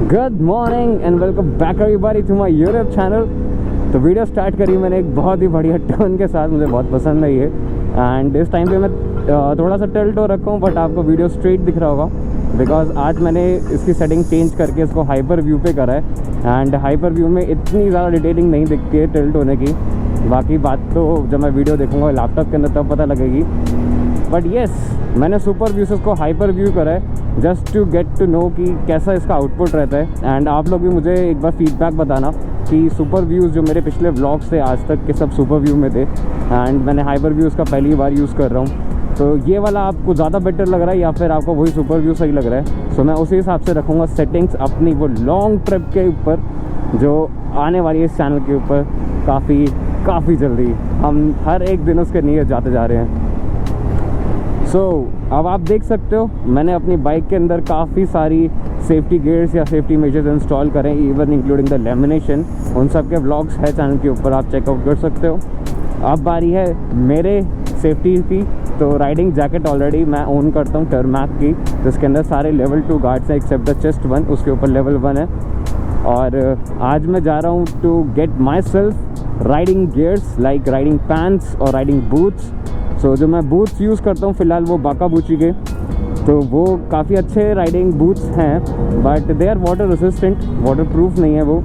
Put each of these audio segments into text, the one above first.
Good morning and welcome back everybody to my YouTube channel. तो video start करी मैंने एक बहुत ही बढ़िया टर्न के साथ, मुझे बहुत पसंद आई है। एंड इस टाइम पे मैं थोड़ा सा टिल्ट हो रखा हूँ, बट आपको वीडियो स्ट्रेट दिख रहा होगा बिकॉज आज मैंने इसकी सेटिंग चेंज करके इसको हाइपर व्यू पे करा है। एंड हाइपर व्यू में इतनी ज़्यादा डिटेलिंग नहीं दिखती है टिल्ट होने की। बाकी बात तो जब मैं वीडियो देखूँगा लैपटॉप के अंदर तब पता लगेगी। बट येस, मैंने सुपर व्यू से इसको हाइपर व्यू करा है just to get to know कि कैसा इसका आउटपुट रहता है। एंड आप लोग भी मुझे एक बार फीडबैक बताना कि सुपर व्यूज़ जो मेरे पिछले व्लॉग्स थे आज तक के सब सुपर व्यू में थे, एंड मैंने हाइपर व्यू का पहली बार यूज़ कर रहा हूँ। तो ये वाला आपको ज़्यादा बेटर लग रहा है या फिर आपको वही सुपर व्यू सही लग रहा है? सो मैं उसी हिसाब से रखूँगा सेटिंग्स अपनी वो लॉन्ग ट्रिप के ऊपर जो आने वाली है इस चैनल के ऊपर काफ़ी जल्दी। हम हर एक दिन उसके लिए जाते जा रहे हैं। सो अब आप देख सकते हो मैंने अपनी बाइक के अंदर काफ़ी सारी सेफ्टी गियर्स या सेफ्टी मेजर्स इंस्टॉल करें, इवन इंक्लूडिंग द लेमिनेशन। उन सब के व्लॉग्स है चैनल के ऊपर, आप चेकआउट कर सकते हो। अब बारी है मेरे सेफ्टी की। तो राइडिंग जैकेट ऑलरेडी मैं ओन करता हूँ टर्मैक की, जिसके अंदर सारे लेवल 2 गार्ड्स हैं एक्सेप्ट द चेस्ट 1, उसके ऊपर लेवल 1 है। और आज मैं जा रहा हूँ to get myself riding gears like riding pants और राइडिंग बूट्स। सो जो मैं बूट्स यूज़ करता हूँ फ़िलहाल वो बाकाबूची के, तो वो काफ़ी अच्छे राइडिंग बूट्स हैं, but they are water resistant, waterproof नहीं है वो।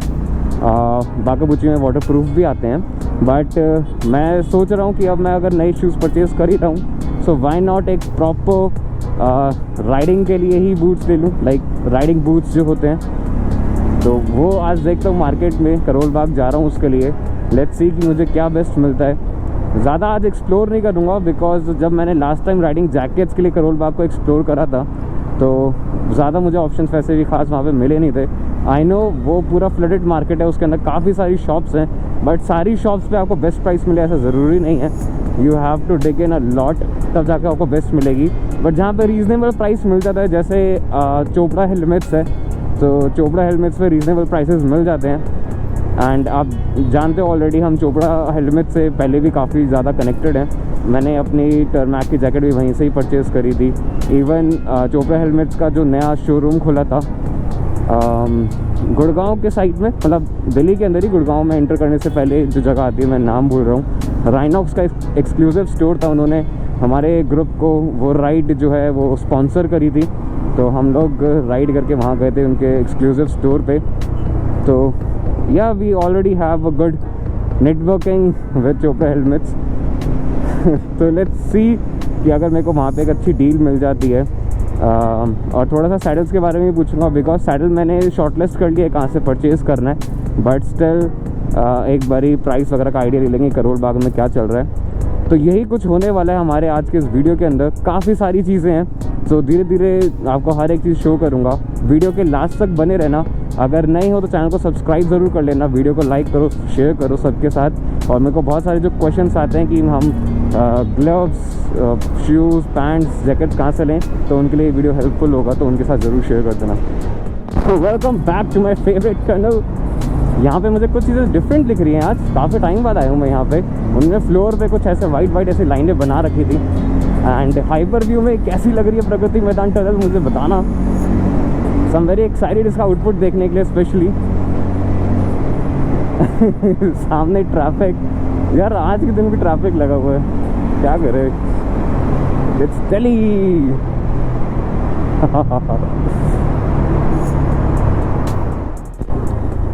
बाकाबूची में वाटर प्रूफ भी आते हैं। बट मैं सोच रहा हूँ कि अब मैं अगर नए शूज़ परचेज़ कर ही रहा हूँ सो वाई नॉट एक प्रॉपर राइडिंग के लिए ही बूट्स ले लूँ, लाइक राइडिंग बूट्स जो होते हैं। तो वो आज देखता हूँ मार्केट में, करोल बाग जा रहा हूँ उसके लिए। लेट्स सी कि मुझे क्या बेस्ट मिलता है। ज़्यादा आज एक्सप्लोर नहीं करूँगा बिकॉज जब मैंने लास्ट टाइम राइडिंग जैकेट्स के लिए करोल बाग को एक्सप्लोर करा था तो ज़्यादा मुझे ऑप्शंस वैसे भी खास वहाँ पे मिले नहीं थे। आई नो वो पूरा फ्लडेड मार्केट है, उसके अंदर काफ़ी सारी शॉप्स हैं, बट सारी शॉप्स पे आपको बेस्ट प्राइस मिले ऐसा ज़रूरी नहीं है। You have to dig in a lot, तब जाकर आपको बेस्ट मिलेगी। बट जहाँ पे रीज़नेबल प्राइस मिल जाता है, जैसे चोपड़ा हेलमेट्स है, तो चोपड़ा हेलमेट्स पे रीज़नेबल प्राइसेस मिल जाते हैं। एंड आप जानते हो ऑलरेडी हम चोपड़ा हेलमेट से पहले भी काफ़ी ज़्यादा कनेक्टेड हैं। मैंने अपनी टर्मैक की जैकेट भी वहीं से ही परचेज़ करी थी। इवन चोपड़ा हेलमेट्स का जो नया शोरूम खुला था गुड़गांव के साइड में, मतलब दिल्ली के अंदर ही, गुड़गांव में एंटर करने से पहले जो जगह आती है मैं नाम भूल रहा हूँ, राइनॉक्स का एक्सक्लूसिव स्टोर था। उन्होंने हमारे ग्रुप को वो राइड जो है वो स्पॉन्सर करी थी, तो हम लोग राइड करके वहाँ गए थे उनके एक्सक्लूसिव स्टोर पे। तो या we already have a good networking with Chopra helmets. तो लेट्स सी कि अगर मेरे को वहाँ पे एक अच्छी डील मिल जाती है। और थोड़ा सा सैडल्स के बारे में भी पूछूंगा बिकॉज सैडल मैंने शॉर्टलिस्ट कर लिया है कहाँ से परचेज़ करना है, बट स्टिल एक बारी प्राइस वगैरह का आइडिया ले लेंगे करोल बाग में क्या चल रहा है। तो यही कुछ होने वाला है हमारे आज के इस वीडियो के अंदर। काफ़ी सारी चीज़ें हैं, तो धीरे धीरे आपको हर एक चीज़ शो करूँगा। वीडियो के लास्ट तक बने रहना। अगर नहीं हो तो चैनल को सब्सक्राइब ज़रूर कर लेना, वीडियो को लाइक करो, शेयर करो सबके साथ। और मेरे को बहुत सारे जो क्वेश्चंस आते हैं कि हम ग्लव्स, शूज़, पैंट्स, जैकेट्स कहाँ से लें, तो उनके लिए वीडियो हेल्पफुल होगा, तो उनके साथ ज़रूर शेयर कर देना। तो welcome back to my favourite channel. यहाँ पे मुझे कुछ चीज़ें डिफरेंट दिख रही हैं आज, काफ़ी टाइम बाद आया हूँ मैं यहाँ पे। उनमें फ्लोर पे कुछ ऐसे वाइट ऐसी लाइनें बना रखी थी। एंड हाइपर व्यू में कैसी लग रही है प्रगति मैदान टनल मुझे बताना। सो आई एम वेरी एक्साइटेड इसका आउटपुट देखने के लिए स्पेशली। सामने ट्रैफिक, यार आज के दिन भी ट्रैफिक लगा हुआ है, क्या करे। इट्स दिल्ली।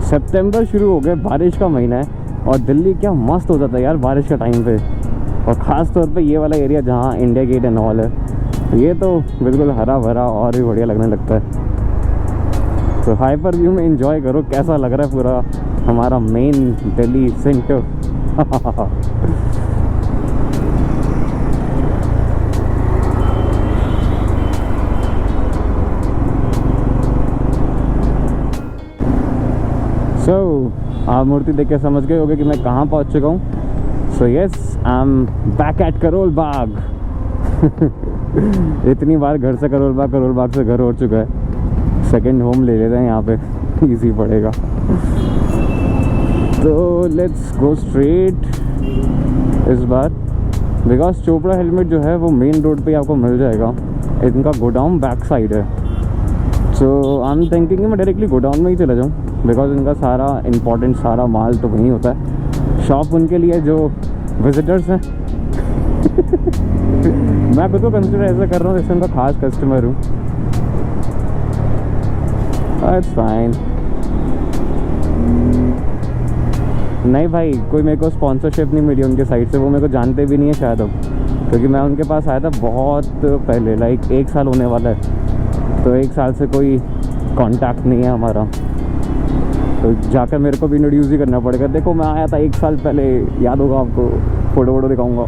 सितंबर शुरू हो गया, बारिश का महीना है, और दिल्ली क्या मस्त हो जाता है यार बारिश का टाइम पे। और ख़ास तौर पे ये वाला एरिया जहाँ इंडिया गेट एंड ऑल है, ये तो बिल्कुल हरा भरा और भी बढ़िया लगने लगता है। तो हाइपर व्यू में एंजॉय करो कैसा लग रहा है पूरा हमारा मेन दिल्ली सेंटर। सो आप मूर्ति देख के समझ गए होंगे कि मैं कहाँ पहुँच चुका हूँ। So yes, I am back at Karol Bagh. इतनी बार घर से करोल बाग से घर हो चुका है। सेकंड होम ले लेते हैं यहाँ पे, इजी पड़ेगा। तो लेट्स गो स्ट्रेट इस बार, बिकॉज चोपड़ा हेलमेट जो है वो मेन रोड पे आपको मिल जाएगा। इनका गोडाउन बैक साइड है। सो आई एम थिंकिंग मैं डायरेक्टली गोडाउन में ही चला जाऊँ, बिकॉज उनका सारा इम्पोर्टेंट सारा माल तो वहीं होता है। शॉप उनके लिए जो विजिटर्स हैं मैं खुद को कंसिडर ऐसा कर रहा हूँ जैसे उनका खास कस्टमर हूँ। It's fine. नहीं भाई, कोई मेरे को स्पॉन्सरशिप नहीं मिली उनके साइड से, वो मेरे को जानते भी नहीं है शायद अब, क्योंकि मैं उनके पास आया था बहुत पहले, लाइक 1 साल होने वाला है। तो 1 साल से कोई कांटेक्ट नहीं है हमारा, तो जाकर मेरे को भी इंट्रोड्यूस ही करना पड़ेगा। देखो मैं आया था 1 साल पहले, याद होगा आपको, फ़ोटो वोटो दिखाऊंगा।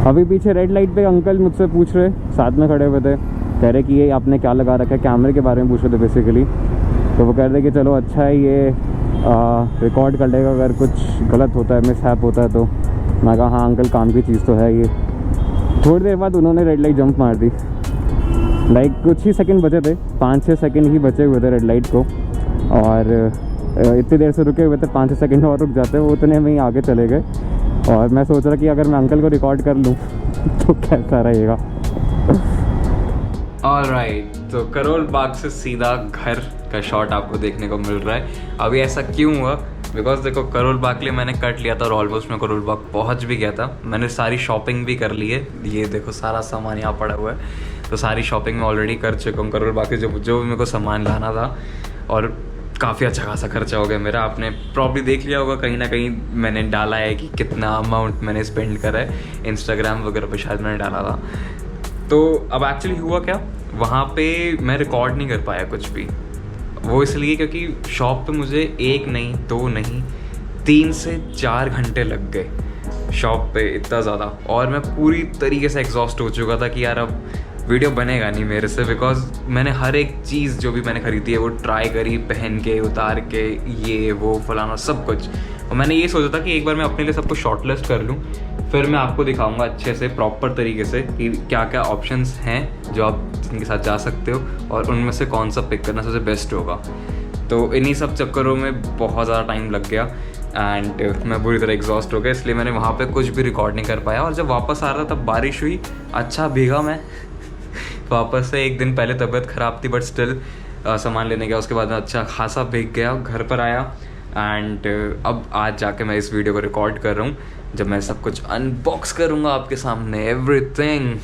अभी पीछे रेड लाइट पे अंकल मुझसे पूछ रहे, साथ में खड़े हुए थे, कह रहे कि ये आपने क्या लगा रखा है, कैमरे के बारे में पूछ रहे थे बेसिकली। तो वो कह रहे कि चलो अच्छा है, ये रिकॉर्ड कर लेगा अगर कुछ गलत होता है, मिसहैप होता है तो। मैं कहा हाँ अंकल, काम की चीज़ तो है ये। थोड़ी देर बाद उन्होंने रेड लाइट जंप मार दी, लाइक कुछ ही सेकंड बचे थे, 5-6 सेकंड ही बचे हुए थे रेड लाइट को, और इतनी देर से रुके हुए थे, 5-6 सेकंड और रुक जाते, वो उतने में ही आगे चले गए। और मैं सोच रहा कि अगर मैं अंकल को रिकॉर्ड कर लूँ तो कैसा रहेगा। ऑलराइट, तो करोल बाग से सीधा घर का शॉट आपको देखने को मिल रहा है। अभी ऐसा क्यों हुआ? बिकॉज देखो, करोल बाग के लिए मैंने कट लिया था और ऑलमोस्ट मैं करोल बाग पहुंच भी गया था। मैंने सारी शॉपिंग भी कर ली है, ये देखो सारा सामान यहाँ पड़ा हुआ है, तो सारी शॉपिंग मैं ऑलरेडी कर चुका हूँ करोल बाग के, जो भी मेरे को सामान लाना था। और काफ़ी अच्छा खासा खर्चा हो गया मेरा। आपने प्रॉब्ली देख लिया होगा कहीं ना कहीं मैंने डाला है कि कितना अमाउंट मैंने स्पेंड करा है, इंस्टाग्राम वगैरह पे शायद मैंने डाला था। तो अब एक्चुअली हुआ क्या, वहाँ पे मैं रिकॉर्ड नहीं कर पाया कुछ भी। वो इसलिए क्योंकि शॉप पे मुझे 1 नहीं 2 नहीं 3 से 4 घंटे लग गए शॉप पे, इतना ज़्यादा। और मैं पूरी तरीके से एग्जॉस्ट हो चुका था कि यार अब वीडियो बनेगा नहीं मेरे से, बिकॉज मैंने हर एक चीज़ जो भी मैंने ख़रीदी है वो ट्राई करी, पहन के, उतार के, ये वो फलाना सब कुछ। और मैंने ये सोचा था कि एक बार मैं अपने लिए सब कुछ शॉर्टलिस्ट कर लूँ, फिर मैं आपको दिखाऊंगा अच्छे से प्रॉपर तरीके से कि क्या क्या ऑप्शंस हैं जो आप जिनके साथ जा सकते हो और उनमें से कौन सा पिक करना सबसे बेस्ट होगा। तो इन्हीं सब चक्करों में बहुत ज़्यादा टाइम लग गया एंड मैं बुरी तरह एग्जॉस्ट हो गया, इसलिए मैंने वहाँ पे कुछ भी रिकॉर्ड नहीं कर पाया। और जब वापस आ रहा था तब बारिश हुई, अच्छा भीगा मैं वापस से। 1 दिन पहले तबीयत ख़राब थी बट स्टिल सामान लेने गया, उसके बाद मैं अच्छा खासा भीग गया, घर पर आया एंड अब आज जाके मैं इस वीडियो को रिकॉर्ड कर रहा हूँ, जब मैं सब कुछ अनबॉक्स करूँगा आपके सामने एवरीथिंग।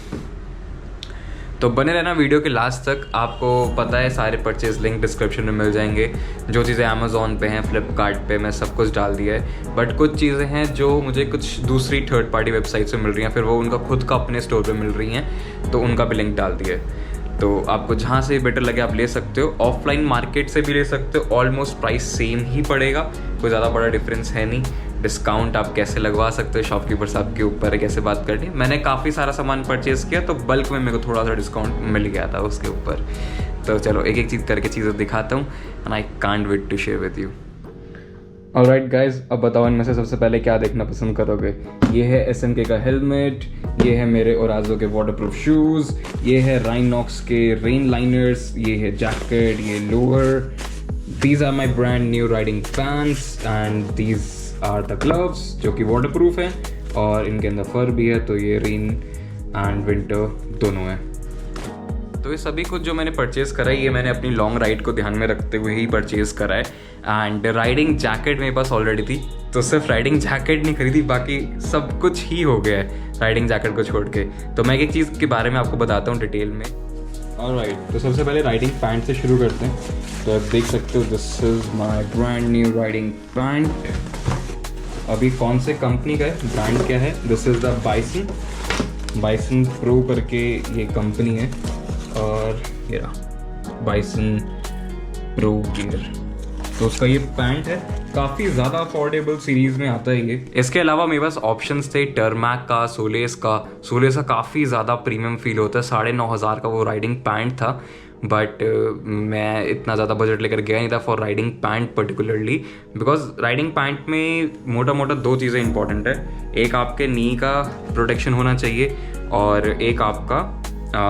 तो बने रहना वीडियो के लास्ट तक। आपको पता है सारे परचेज लिंक डिस्क्रिप्शन में मिल जाएंगे। जो चीज़ें अमेज़ॉन पे हैं, फ्लिपकार्ट पे, मैं सब कुछ डाल दिया है। बट कुछ चीज़ें हैं जो मुझे कुछ दूसरी थर्ड पार्टी वेबसाइट से मिल रही हैं, फिर वो उनका खुद का अपने स्टोर पे मिल रही हैं, तो उनका भी लिंक डाल दिया है। तो आपको जहाँ से बेटर लगे आप ले सकते हो। ऑफलाइन मार्केट से भी ले सकते हो, ऑलमोस्ट प्राइस सेम ही पड़ेगा, कोई ज़्यादा बड़ा डिफरेंस है नहीं। डिस्काउंट आप कैसे लगवा सकते हो, शॉपकीपर साहब के ऊपर है कैसे बात करनी। मैंने काफ़ी सारा सामान परचेज़ किया तो बल्क में मेरे को थोड़ा सा डिस्काउंट मिल गया था उसके ऊपर। तो चलो एक एक चीज़ करके चीज़ें दिखाता हूँ and I can't wait to share with you. Alright guys, अब बताओ इनमें से सबसे पहले क्या देखना पसंद करोगे। ये है SNK का हेलमेट, ये है मेरे ओराजो के वाटरप्रूफ शूज़, ये है राइनॉक्स के रेन लाइनर्स, ये है जैकेट, ये lower. These are my brand new riding pants and these are the gloves जो कि वाटरप्रूफ हैं और इनके अंदर फर भी है, तो ये रेन एंड विंटर दोनों हैं। तो ये सभी कुछ जो मैंने परचेज़ करा है ये मैंने अपनी लॉन्ग राइड को ध्यान में रखते हुए ही परचेज़ करा है। एंड राइडिंग जैकेट मेरे पास ऑलरेडी थी, तो सिर्फ राइडिंग जैकेट नहीं खरीदी, बाकी सब कुछ ही हो गया है राइडिंग जैकेट को छोड़ के। तो मैं एक चीज़ के बारे में आपको बताता हूँ डिटेल में। ऑलराइट, तो सबसे पहले राइडिंग पैंट से शुरू करते हैं। तो आप देख सकते हो this is my brand new riding pant. अभी कौन से कंपनी का है, ब्रांड क्या है, this is the bison pro करके ये कंपनी है और ये रहा बाइसन प्रो गियर। तो उसका ये पैंट है, काफ़ी ज़्यादा अफोर्डेबल सीरीज़ में आता है ये। इसके अलावा मेरे पास ऑप्शंस थे टर्मैक का, सोलेस का काफ़ी ज़्यादा प्रीमियम फील होता है। 9,500 का वो राइडिंग पैंट था, बट मैं इतना ज़्यादा बजट लेकर गया नहीं था for riding pant particularly, because riding pant में मोटा मोटा 2 चीज़ें इंपॉर्टेंट है। एक आपके नी का प्रोटेक्शन होना चाहिए और एक आपका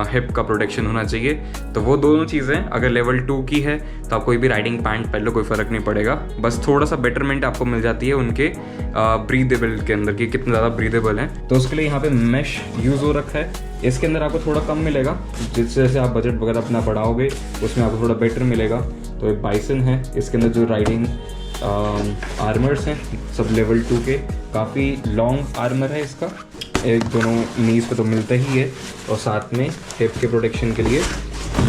हिप का प्रोटेक्शन होना चाहिए। तो वो दोनों चीज़ें अगर लेवल 2 की है तो आप कोई भी राइडिंग पैंट पहन लो, कोई फ़र्क नहीं पड़ेगा। बस थोड़ा सा बेटरमेंट आपको मिल जाती है उनके ब्रीदेबल के अंदर कि कितने ज़्यादा ब्रीदेबल हैं। तो उसके लिए यहाँ पे मैश यूज़ हो रखा है। इसके अंदर आपको थोड़ा कम मिलेगा, जिस जैसे आप बजट वगैरह अपना बढ़ाओगे उसमें आपको थोड़ा बेटर मिलेगा। तो एक बाइसन है, इसके अंदर जो राइडिंग आर्मर्स हैं सब लेवल 2 के, काफ़ी लॉन्ग आर्मर है इसका, एक दोनों नीज पे तो मिलता ही है, और साथ में हिप के प्रोटेक्शन के लिए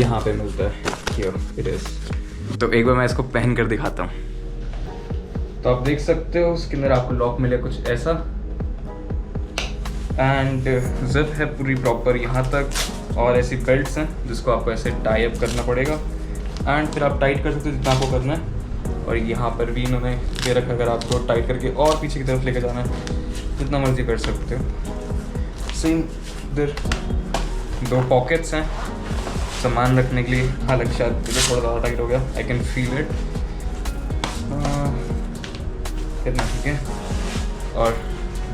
यहाँ पे मिलता है। Here it is. तो एक बार मैं इसको पहन कर दिखाता हूँ। तो आप देख सकते हो उसके अंदर आपको लॉक मिले कुछ ऐसा, एंड जिप है पूरी प्रॉपर यहाँ तक, और ऐसी बेल्ट्स हैं जिसको आपको ऐसे टाई अप करना पड़ेगा, एंड फिर आप टाइट कर सकते हो जितना आपको करना है। और यहाँ पर भी इन्होंने दे रखा, अगर आपको टाइट करके और पीछे की तरफ लेके जाना है जितना मर्जी कर सकते हो। सेम इधर 2 पॉकेट्स हैं सामान रखने के लिए। हालांकि शायद मुझे थोड़ा ज़्यादा टाइट हो गया, आई कैन फील इट। कितना ठीक है, और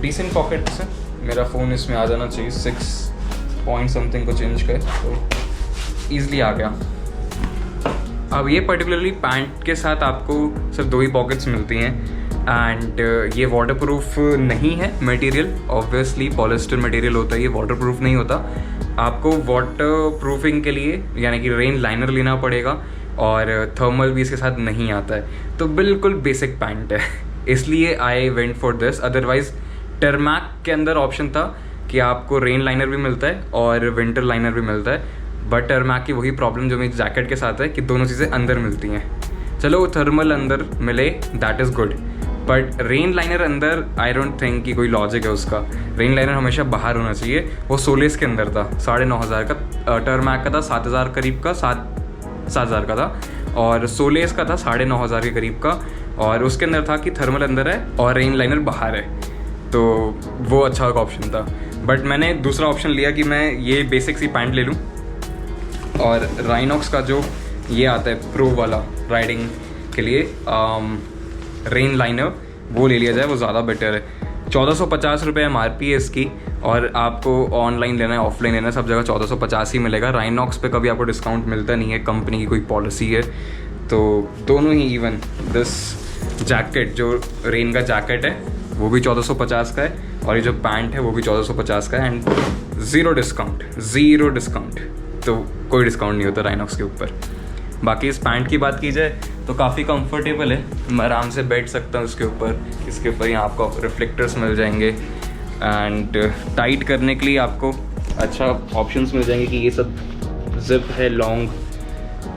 डिसेंट पॉकेट्स हैं। मेरा फ़ोन इसमें आ जाना चाहिए, 6 पॉइंट समथिंग को चेंज कर, तो ईज़िली आ गया। अब ये पर्टिकुलरली पैंट के साथ आपको सिर्फ 2 ही पॉकेट्स मिलती हैं, एंड ये वाटरप्रूफ नहीं है मटेरियल। ऑब्वियसली पॉलिस्टर मटेरियल होता है, ये वाटरप्रूफ नहीं होता। आपको वाटर प्रूफिंग के लिए यानी कि रेन लाइनर लेना पड़ेगा, और थर्मल भी इसके साथ नहीं आता है। तो बिल्कुल बेसिक पैंट है, इसलिए I went for this. Otherwise tarmac के अंदर ऑप्शन था कि आपको रेन लाइनर भी मिलता है और विंटर लाइनर भी मिलता है, बट टर्मैक की वही प्रॉब्लम जो मेरी जैकेट के साथ है कि दोनों चीज़ें अंदर मिलती हैं। चलो थर्मल अंदर मिले that is good, but rain liner अंदर आई डोंट थिंक कि कोई लॉजिक है उसका। रेन लाइनर हमेशा बाहर होना चाहिए। वो सोलेस के अंदर था, 9,500 का, टर्मैक का था 7,000 करीब का, 7,000 का था, और सोलेस का था 9,500 के करीब का, और उसके अंदर था कि थर्मल अंदर है और रेन लाइनर बाहर है। तो वो अच्छा ऑप्शन था, बट मैंने दूसरा ऑप्शन लिया कि मैं ये बेसिक सी पैंट ले लूँ, और राइनॉक्स का जो ये आता है प्रो वाला राइडिंग के लिए रेन लाइनर, वो ले लिया जाए, वो ज़्यादा बेटर है। 1450 रुपये MRP है इसकी, और आपको ऑनलाइन लेना है ऑफलाइन लेना है सब जगह 1450 ही मिलेगा। राइनॉक्स पे कभी आपको डिस्काउंट मिलता नहीं है, कंपनी की कोई पॉलिसी है। तो दोनों ही इवन दिस जैकेट जो रेन का जैकेट है वो भी 1450 का है, और ये जो पैंट है वो भी 1450 का है, एंड ज़ीरो डिस्काउंट। तो कोई डिस्काउंट नहीं होता राइनॉक्स के ऊपर। बाकी इस पैंट की बात की जाए तो काफ़ी कंफर्टेबल है, मैं आराम से बैठ सकता हूँ उसके ऊपर। इसके ऊपर यहाँ आपको रिफ्लेक्टर्स मिल जाएंगे, एंड टाइट करने के लिए आपको अच्छा ऑप्शंस मिल जाएंगे कि ये सब जिप है लॉन्ग।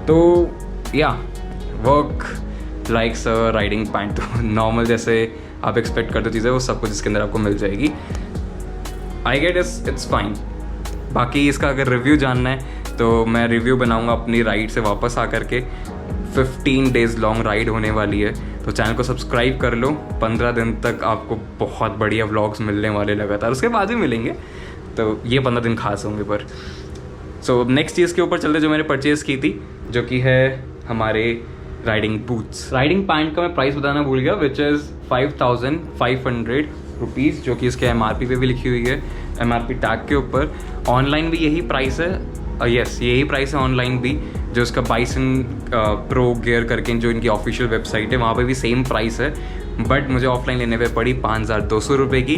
तो या वर्क लाइक्स राइडिंग पैंट, तो नॉर्मल जैसे आप एक्सपेक्ट करते चीज़ें वो सब कुछ इसके अंदर आपको मिल जाएगी। I get it's fine. बाकी इसका अगर रिव्यू जानना है तो मैं रिव्यू बनाऊंगा अपनी राइड से वापस आकर के। 15 डेज़ लॉन्ग राइड होने वाली है, तो चैनल को सब्सक्राइब कर लो। 15 दिन तक आपको बहुत बढ़िया व्लॉग्स मिलने वाले लगातार, उसके बाद भी मिलेंगे, तो ये 15 दिन खास होंगे। पर सो नेक्स्ट चीज़ के ऊपर चलते जो मैंने परचेज़ की थी, जो कि है हमारे राइडिंग बूट्स। राइडिंग पैंट का मैं प्राइस बताना भूल गया, विच इज़ 5500 रुपीज़, जो कि इसके MRP पे भी लिखी हुई है, MRP टैग के ऊपर। ऑनलाइन भी यही प्राइस है, यस यही प्राइस है ऑनलाइन भी। जो इसका बाइसन प्रो गियर करके जो इनकी ऑफिशियल वेबसाइट है वहाँ पे भी सेम प्राइस है, बट मुझे ऑफलाइन लेने पे पड़ी 5200 रुपये की,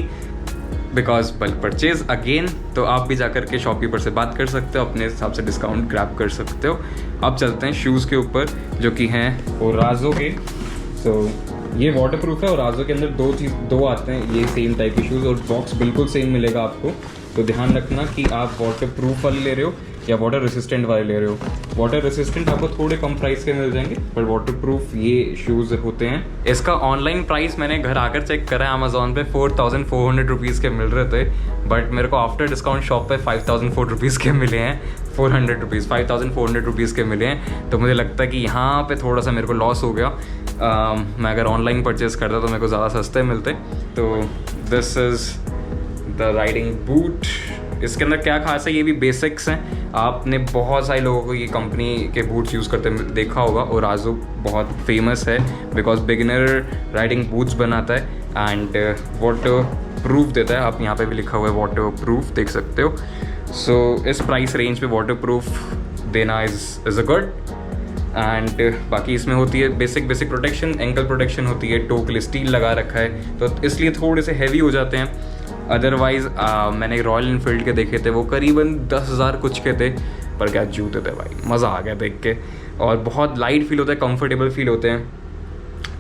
बिकॉज बल्क परचेज अगेन। तो आप भी जाकर के शॉपकीपर से बात कर सकते हो, अपने हिसाब से डिस्काउंट ग्रैब कर सकते हो। अब चलते हैं शूज़ के ऊपर, जो कि हैं ओराज़ो के। सो ये वाटर प्रूफ है, ओराज़ो के अंदर दो आते हैं ये सेम टाइप के शूज़, और बॉक्स बिल्कुल सेम मिलेगा आपको। तो ध्यान रखना कि आप वाटर प्रूफ वाले ले रहे हो या वाटर रेसिस्टेंट वाले ले रहे हो। वाटर रेसिस्टेंट आपको थोड़े कम प्राइस के मिल जाएंगे, पर वाटर प्रूफ ये शूज़ होते हैं। इसका ऑनलाइन प्राइस मैंने घर आकर चेक करा है अमेजोन पे, 4400 रुपीज़ के मिल रहे थे, बट मेरे को आफ्टर डिस्काउंट शॉप पे 5004 रुपीज़ के मिले हैं। 400 रुपीज़ 5400 रुपीज़ के मिले हैं। तो मुझे लगता है कि यहाँ पे थोड़ा सा मेरे को लॉस हो गया। मैं अगर ऑनलाइन परचेज़ करता तो मेरे को ज़्यादा सस्ते मिलते। तो this is the riding boot. इसके अंदर क्या खास है, ये भी बेसिक्स हैं। आपने बहुत सारे लोगों को ये कंपनी के बूट्स यूज़ करते देखा होगा। ओराज़ो बहुत फेमस है बिकॉज बिगिनर राइडिंग बूट्स बनाता है एंड वाटर प्रूफ देता है। आप यहाँ पे भी लिखा हुआ है वाटर प्रूफ, देख सकते हो। सो इस प्राइस रेंज पे वाटरप्रूफ देना इज़ अ गुड। एंड बाकी इसमें होती है बेसिक प्रोटेक्शन, एंकल प्रोटेक्शन होती है, टो के लिए स्टील लगा रखा है, तो इसलिए थोड़े से हैवी हो जाते हैं। अदरवाइज़ मैंने रॉयल इनफील्ड के देखे थे, वो करीबन 10,000 कुछ के थे, पर क्या जूते थे भाई, मज़ा आ गया देख के। और बहुत लाइट फील होता है, कंफर्टेबल फील होते हैं,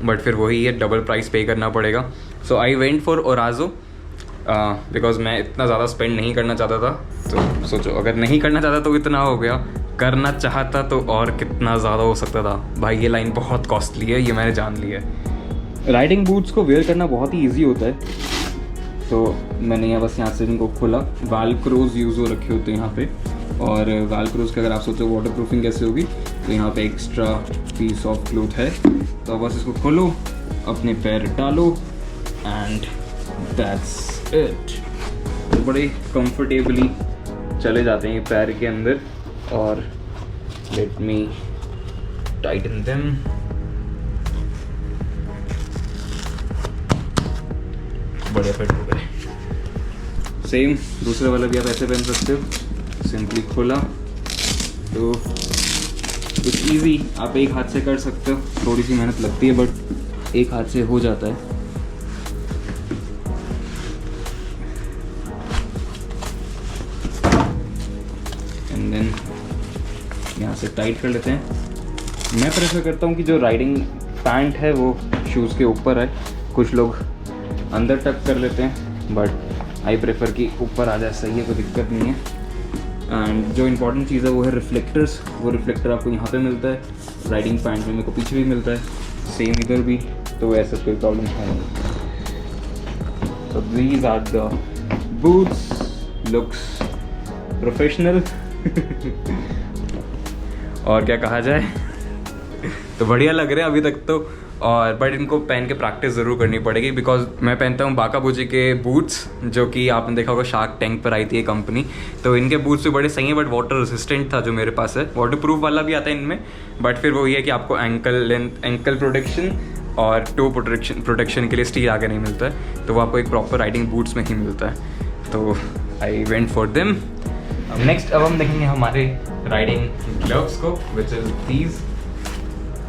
बट फिर वही है, डबल प्राइस पे करना पड़ेगा। सो आई वेंट फॉर ओराजो बिकॉज मैं इतना ज़्यादा स्पेंड नहीं करना चाहता था। तो सोचो, अगर नहीं करना चाहता तो इतना हो गया, करना चाहता तो और कितना ज़्यादा हो सकता था भाई। ये लाइन बहुत कॉस्टली है, ये मैंने जान लिया है। राइडिंग बूट्स को वेयर करना बहुत ही ईजी होता है। तो मैंने बस यहाँ से इनको खोला, वेलक्रोज यूज़ हो रखे होते हैं यहाँ पे, और वेलक्रोज के अगर आप सोचो वाटर प्रूफिंग कैसे होगी, तो यहाँ पे एक्स्ट्रा पीस ऑफ क्लोथ है। तो बस इसको खोलो, अपने पैर डालो एंड दैट्स इट। तो बड़े कंफर्टेबली चले जाते हैं पैर के अंदर। और लेट मी टाइटन देम। बढ़िया फिट हो गए। सेम दूसरे वाला भी आप ऐसे पहन सकते हो, सिंपली खोला तो कुछ इजी आप एक हाथ से कर सकते हो। थोड़ी सी मेहनत लगती है बट एक हाथ से हो जाता है। एंड देन यहाँ से टाइट कर लेते हैं। मैं प्रेफर करता हूँ कि जो राइडिंग पैंट है वो शूज़ के ऊपर है। कुछ लोग अंदर टक कर लेते हैं, बट आई प्रेफर कि ऊपर आ जाए, सही है, कोई दिक्कत नहीं है। एंड जो इम्पोर्टेंट चीज़ है वो है रिफ्लेक्टर्स। वो रिफ्लेक्टर आपको यहाँ पे मिलता है, राइडिंग पैंट में मेरे को पीछे भी मिलता है, सेम इधर भी, तो ऐसा कोई प्रॉब्लम है नहीं। तो these are the boots, looks professional और क्या कहा जाए, तो बढ़िया लग रहे हैं अभी तक तो। और बट इनको पहन के प्रैक्टिस ज़रूर करनी पड़ेगी, बिकॉज मैं पहनता हूँ बाकाबूची के बूट्स, जो कि आपने देखा होगा शार्क टैंक पर आई थी ये कंपनी। तो इनके बूट्स भी बड़े सही हैं, बट वाटर रेसिस्टेंट था जो मेरे पास है। वाटर प्रूफ वाला भी आता है इनमें, बट फिर वो ये है कि आपको एंकल प्रोटेक्शन और टो प्रोटेक्शन के लिए स्टील आगे नहीं मिलता है, तो वो आपको एक प्रॉपर राइडिंग बूट्स में ही मिलता है। तो I went for them. Next अब हम देखेंगे हमारे राइडिंग ग्लव्स को, विच इज दीज।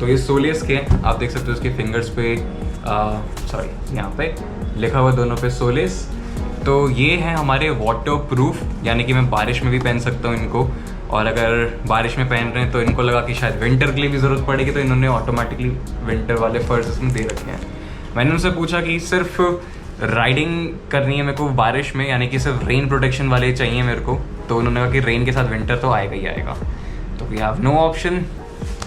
तो ये सोलियस के हैं, आप देख सकते हो इसके फिंगर्स पे, सॉरी यहाँ पे लिखा हुआ दोनों पे सोलियस। तो ये हैं हमारे वाटर प्रूफ, यानी कि मैं बारिश में भी पहन सकता हूँ इनको। और अगर बारिश में पहन रहे हैं तो इनको लगा कि शायद विंटर के लिए भी ज़रूरत पड़ेगी, तो इन्होंने ऑटोमेटिकली विंटर वाले फर्स इसमें दे रखे हैं। मैंने उनसे पूछा कि सिर्फ राइडिंग करनी है मेरे को बारिश में, यानी कि सिर्फ रेन प्रोटेक्शन वाले चाहिए मेरे को, तो उन्होंने कहा कि रेन के साथ विंटर तो आएगा ही आएगा। तो वी हैव नो ऑप्शन।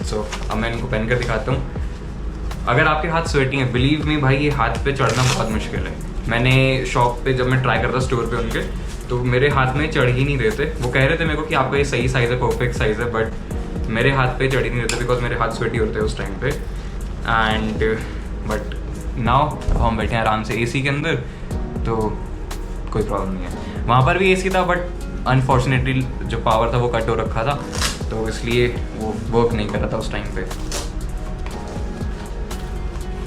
सो अब मैं इनको पहन कर दिखाता हूँ। अगर आपके हाथ स्वेटिंग है, बिलीव मी भाई, ये हाथ पे चढ़ना बहुत मुश्किल है। मैंने शॉप पे जब मैं ट्राई करता स्टोर पे उनके, तो मेरे हाथ में चढ़ ही नहीं रहे थे। वो कह रहे थे मेरे को कि आपका ये सही साइज़ है, परफेक्ट साइज़ है, बट मेरे हाथ पे चढ़ ही नहीं रहते, बिकॉज मेरे हाथ स्वेटी होते हैं उस टाइम पे। एंड बट नाउ हम बैठे हैं आराम से एसी के अंदर, तो कोई प्रॉब्लम नहीं है। वहाँ पर भी एसी था, बट अनफॉर्चुनेटली जो पावर था वो कट हो रखा था, तो इसलिए वो वर्क नहीं कर रहा था उस टाइम पे।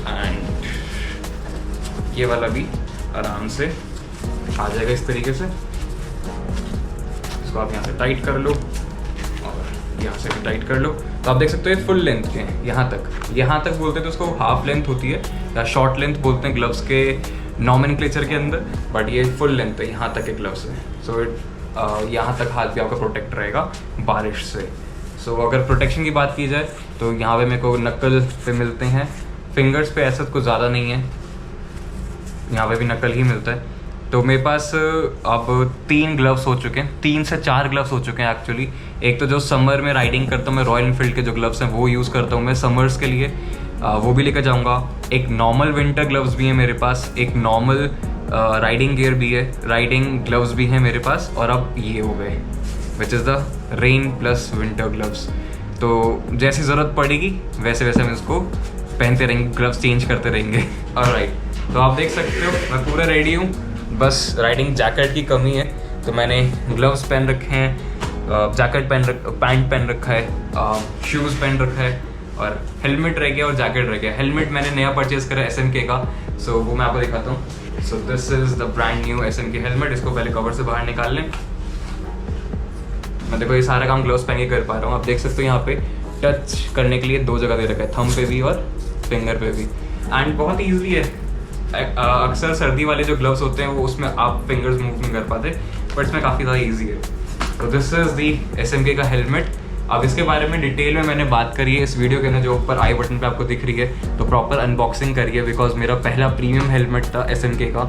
एंड ये वाला भी आराम से आ जाएगा इस तरीके से। इसको आप यहाँ से टाइट कर लो और यहाँ से भी टाइट कर लो। तो आप देख सकते हो ये फुल लेंथ के हैं, यहाँ तक बोलते हैं, तो उसको हाफ लेंथ होती है या शॉर्ट लेंथ बोलते हैं ग्लव्स के नॉमेनक्लेचर के अंदर, बट ये फुल लेंथ है, यहाँ तक के ग्लव्स है। सो यहाँ तक हाथ भी आपका प्रोटेक्ट रहेगा बारिश से। सो अगर प्रोटेक्शन की बात की जाए तो यहाँ पे मेरे को नकल पे मिलते हैं, फिंगर्स पे ऐसा कुछ ज़्यादा नहीं है, यहाँ पे भी नकल ही मिलता है। तो मेरे पास अब 3 ग्लव्स हो चुके हैं, 3 से 4 ग्लव्स हो चुके हैं एक्चुअली। एक तो जो समर में राइडिंग करता हूँ मैं, रॉयल एनफील्ड के जो ग्लव्स हैं वो यूज़ करता हूँ मैं समर्स के लिए, वो भी लेकर जाऊँगा। एक नॉर्मल विंटर ग्लव्स भी है मेरे पास, एक नॉर्मल राइडिंग गियर भी है, राइडिंग ग्लव्स भी हैं मेरे पास, और अब ये हो गए which is the rain plus winter gloves. तो जैसी ज़रूरत पड़ेगी वैसे वैसे हम इसको पहनते रहेंगे, ग्लव्स चेंज करते रहेंगे। ऑलराइट, तो आप देख सकते हो मैं पूरा रेडी हूँ, बस राइडिंग जैकेट की कमी है। तो मैंने ग्लव्स पहन रखे हैं, पैंट पहन रखा है, शूज़ पहन रखा है, और हेलमेट रह गया और जैकेट रह गया। हेलमेट मैंने नया परचेज़ करा SMK का, सो वो मैं आपको दिखाता हूँ। So this is the brand new SMK helmet. इसको पहले कवर से बाहर निकाल लें। मैं देखो ये सारा काम ग्लव्स पहन के कर पा रहा हूँ। आप देख सकते हो यहाँ पे टच करने के लिए 2 जगह दे रखा है, थंब पे भी और फिंगर पे भी, एंड बहुत ईजी है। अक्सर सर्दी वाले जो ग्लव्स होते हैं वो उसमें आप फिंगर्स मूव नहीं कर पाते, बट इसमें काफ़ी ज़्यादा ईजी है। तो दिस इज़ दी SMK का हेलमेट। अब इसके बारे में डिटेल में मैंने बात करी है इस वीडियो के अंदर, जो ऊपर आई बटन पे आपको दिख रही है। तो प्रॉपर अनबॉक्सिंग करिए, बिकॉज मेरा पहला प्रीमियम हेलमेट था SMK का।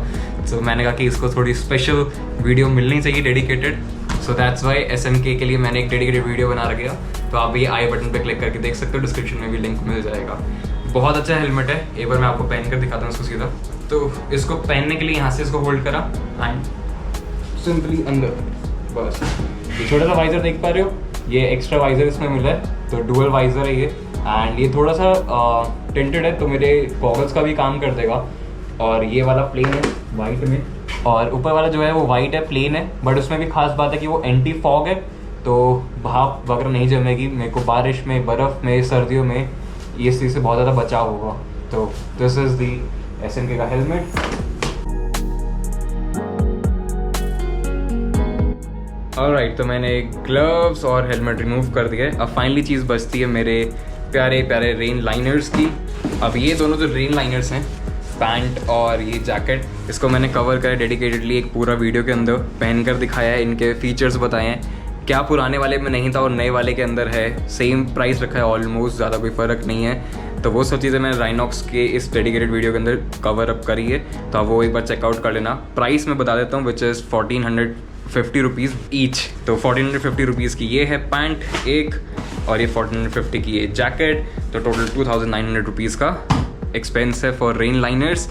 तो मैंने कहा कि इसको थोड़ी स्पेशल वीडियो मिलनी चाहिए dedicated, so that's why SMK के लिए मैंने एक डेडिकेटेड वीडियो बना रखा। तो आप ये आई बटन पे क्लिक करके देख सकते हो, डिस्क्रिप्शन में भी लिंक मिल जाएगा। बहुत अच्छा हेलमेट है, एक बार मैं आपको पहन कर दिखाता हूँ इसको सीधा। तो इसको पहनने के लिए यहाँ से इसको होल्ड करा एंड सिंपली अंदर, बस। ये छोटा सा वाइजर देख पा रहे हो, ये एक्स्ट्रा वाइजर इसमें मिला है, तो डुअल वाइजर है ये, एंड ये थोड़ा सा टिंटेड है तो मेरे गॉगल्स का भी काम कर देगा। और ये वाला प्लेन है वाइट में, और ऊपर वाला जो है वो वाइट है, प्लेन है, बट उसमें भी खास बात है कि वो एंटी फॉग है, तो भाप वगैरह नहीं जमेगी। मेरे को बारिश में, बर्फ़ में, सर्दियों में ये चीज़ से बहुत ज़्यादा बचाव होगा। तो दिस इज़ दी SMK का हेलमेट। ऑलराइट, तो मैंने ग्लव्स और हेलमेट रिमूव कर दिया है। अब फाइनली चीज़ बचती है मेरे प्यारे प्यारे रेन लाइनर्स की। अब ये दोनों जो रेन लाइनर्स हैं, पैंट और ये जैकेट, इसको मैंने कवर करा डेडिकेटेडली एक पूरा वीडियो के अंदर, पहन कर दिखाया है, इनके फीचर्स बताए हैं, क्या पुराने वाले में नहीं था और नए वाले के अंदर है। सेम प्राइस रखा है ऑलमोस्ट, ज़्यादा कोई फ़र्क नहीं है। तो वो सब चीज़ें मैंने राइनॉक्स के इस डेडिकेटेड वीडियो के अंदर कवर अप करी है, तो आप वो एक बार चेकआउट कर लेना। प्राइस मैं बता देता हूँ, विच इज़ 1450 रुपीज़ ईच। तो 1450 रुपीज़ की ये है पैंट एक, और ये 1450 की ये जैकेट, तो टोटल 2900 रुपीज़ का एक्सपेंस है फॉर रेन लाइनर्स।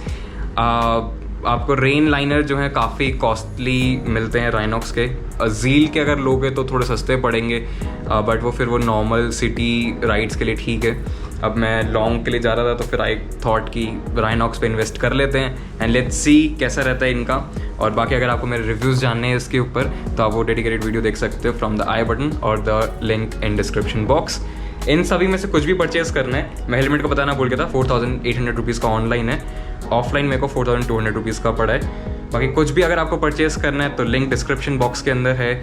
आपको रेन लाइनर जो है काफ़ी कॉस्टली मिलते हैं राइनॉक्स के। ज़ील के अगर लोगे तो थोड़े सस्ते पड़ेंगे, बट वो फिर वो नॉर्मल सिटी राइड्स के लिए ठीक है। अब मैं लॉन्ग के लिए जा रहा था, तो फिर आई थॉट कि राइनॉक्स पे इन्वेस्ट कर लेते हैं, एंड लेट्स सी कैसा रहता है इनका। और बाकी अगर आपको मेरे रिव्यूज़ जानने हैं इसके ऊपर, तो आप वो डेडिकेटेड वीडियो देख सकते हो फ्रॉम द आई बटन और the link in description box. इन सभी में से कुछ भी परचेज़ करना है, मैं हेलमेट को बताना भूल गया था, 4800 रुपीज़ का ऑनलाइन है, ऑफलाइन मेरे को 4200 रुपीज़ का पड़ा है। बाकी कुछ भी अगर आपको परचेज़ करना है तो लिंक डिस्क्रिप्शन बॉक्स के अंदर है,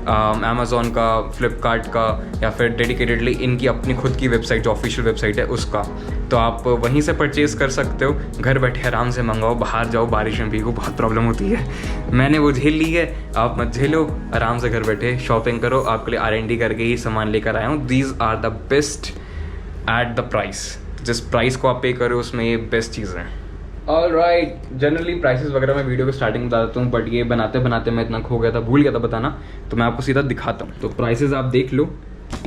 अमेज़ॉन का, फ्लिपकार्ट का, या फिर डेडिकेटेडली इनकी अपनी खुद की वेबसाइट जो ऑफिशियल वेबसाइट है उसका, तो आप वहीं से परचेज़ कर सकते हो। घर बैठे आराम से मंगाओ, बाहर जाओ बारिश में भीगो, बहुत प्रॉब्लम होती है, मैंने वो झेल ली है, आप मत झेलो, आराम से घर बैठे शॉपिंग करो। आपके लिए R&D करके ही सामान लेकर आया हूँ। These are the best at the price, जिस प्राइस को आप पे करो उसमें ये बेस्ट चीज़ है। ऑलराइट, जनरली प्राइसेस वगैरह मैं वीडियो के स्टार्टिंग में बता देता हूँ, बट ये बनाते बनाते मैं इतना खो गया था, भूल गया था बताना, तो मैं आपको सीधा दिखाता हूँ। तो प्राइसेस आप देख लो,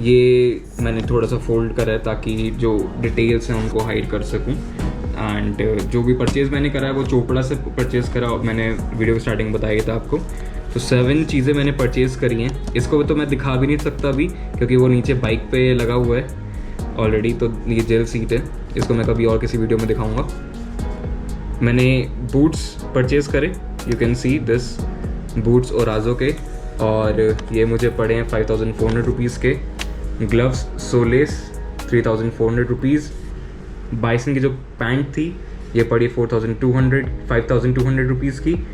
ये मैंने थोड़ा सा फोल्ड करा है ताकि जो डिटेल्स हैं उनको हाइड कर सकूँ। एंड जो भी परचेज़ मैंने करा है वो चोपड़ा से परचेज़ करा, और मैंने वीडियो के स्टार्टिंग में बताया था आपको। तो 7 चीज़ें मैंने परचेज़ करी हैं। इसको तो मैं दिखा भी नहीं सकता अभी, क्योंकि वो नीचे बाइक पे लगा हुआ है ऑलरेडी। तो ये जेल सीट है, इसको मैं कभी और किसी वीडियो में दिखाऊँगा। मैंने बूट्स परचेज़ करे, you can see this boots ओराजो के, और ये मुझे पड़े हैं 5400 रुपीज़ के। Gloves solace 3400 rupees. बाइसन की जो पैंट थी ये पड़ी 5200 रुपीज़ की।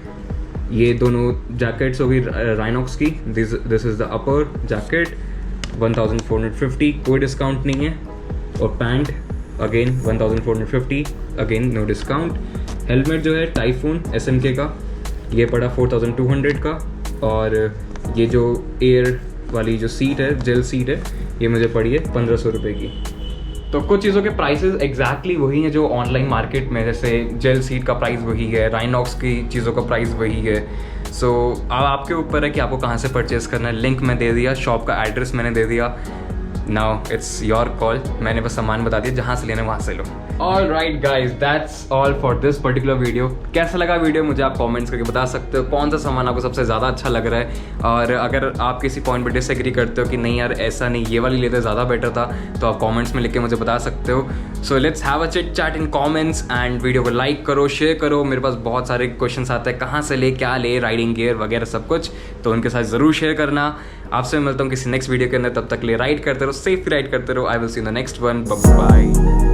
ये दोनों जैकेट्स हो गई राइनॉक्स की, this is the upper jacket 1450, कोई डिस्काउंट नहीं है। और pant again 1450, again no discount. Helmet जो है टाइफून SMK का, ये पड़ा 4200 का। और ये जो एयर वाली जो सीट है, जेल सीट है, ये मुझे पड़ी है 1500 रुपये की। तो कुछ चीज़ों के प्राइसेस एग्जैक्टली वही हैं जो ऑनलाइन मार्केट में, जैसे जेल सीट का प्राइस वही है, राइनॉक्स की चीज़ों का प्राइस वही है। सो अब आपके ऊपर है कि आपको कहाँ से परचेज़ करना है। लिंक मैं दे दिया, शॉप का एड्रेस मैंने दे दिया। नाउ इट्स योर कॉल, मैंने बस सामान बता दिया, जहाँ से लेना वहाँ से लो। Alright guys, that's all for this particular video. कैसा लगा वीडियो मुझे आप कमेंट्स करके बता सकते हो, कौन सा सामान आपको सबसे ज़्यादा अच्छा लग रहा है। और अगर आप किसी पॉइंट पर डिसएग्री करते हो कि नहीं यार ऐसा नहीं, ये वाली लेते ज़्यादा बेटर था, तो आप कमेंट्स में लिख के मुझे बता सकते हो। So let's have a chit chat in comments, and video को लाइक करो, शेयर करो। मेरे पास बहुत सारे क्वेश्चंस आते हैं, कहाँ से ले, क्या ले, राइडिंग गियर वगैरह सब कुछ, तो उनके साथ ज़रूर शेयर करना। आपसे मिलता हूँ किसी नेक्स्ट वीडियो के अंदर, तब तक ले राइड करते रहो, सेफ राइड करते रहो। I will see in the next one, bye.